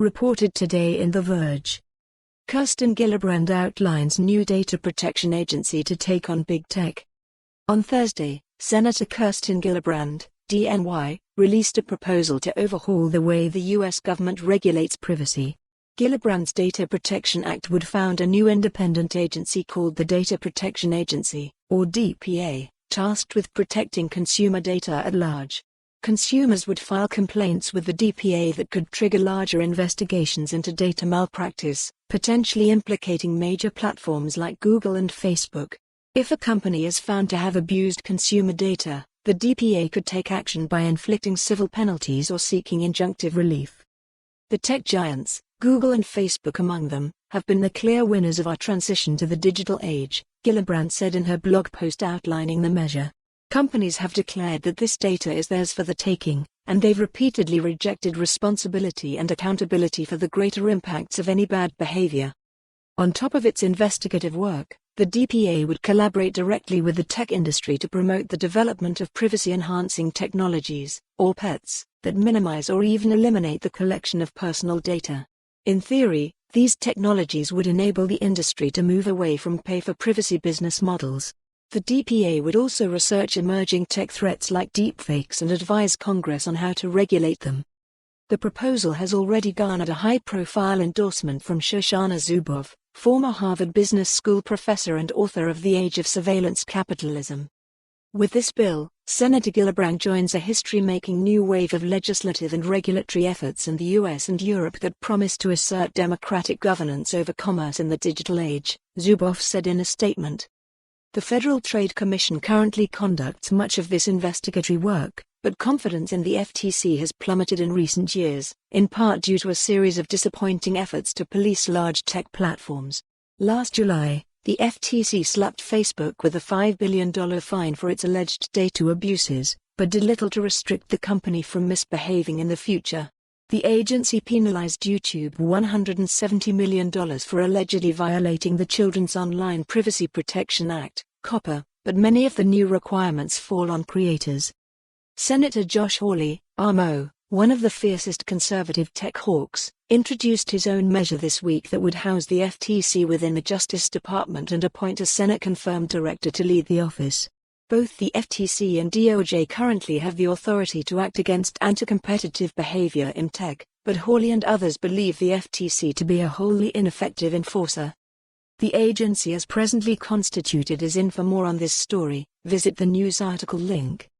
reported today in The Verge. Kirsten Gillibrand outlines new data protection agency to take on big tech. On Thursday, Senator Kirsten Gillibrand, DNY, released a proposal to overhaul the way the U.S. government regulates privacy. Gillibrand's Data Protection Act would found a new independent agency called the Data Protection Agency, or DPA, tasked with protecting consumer data at large. Consumers would file complaints with the DPA that could trigger larger investigations into data malpractice, potentially implicating major platforms like Google and Facebook. If a company is found to have abused consumer data, the DPA could take action by inflicting civil penalties or seeking injunctive relief. The tech giants, Google and Facebook among them, have been the clear winners of our transition to the digital age, Gillibrand said in her blog post outlining the measure. Companies have declared that this data is theirs for the taking, and they've repeatedly rejected responsibility and accountability for the greater impacts of any bad behavior. On top of its investigative work, the DPA would collaborate directly with the tech industry to promote the development of privacy-enhancing technologies, or PETs, that minimize or even eliminate the collection of personal data. In theory, these technologies would enable the industry to move away from pay-for-privacy business models. The DPA would also research emerging tech threats like deepfakes and advise Congress on how to regulate them. The proposal has already garnered a high-profile endorsement from Shoshana Zuboff, former Harvard Business School professor and author of The Age of Surveillance Capitalism. With this bill, Senator Gillibrand joins a history-making new wave of legislative and regulatory efforts in the US and Europe that promise to assert democratic governance over commerce in the digital age, Zuboff said in a statement. The Federal Trade Commission currently conducts much of this investigatory work, but confidence in the FTC has plummeted in recent years, in part due to a series of disappointing efforts to police large tech platforms. Last July, the FTC slapped Facebook with a $5 billion fine for its alleged data abuses, but did little to restrict the company from misbehaving in the future. The agency penalized YouTube $170 million for allegedly violating the Children's Online Privacy Protection Act, COPPA, but many of the new requirements fall on creators. Senator Josh Hawley, RMO, one of the fiercest conservative tech hawks, introduced his own measure this week that would house the FTC within the Justice Department and appoint a Senate-confirmed director to lead the office. Both the FTC and DOJ currently have the authority to act against anti-competitive behavior in tech, but Hawley and others believe the FTC to be a wholly ineffective enforcer. The agency as presently constituted is in. For more on this story, visit the news article link.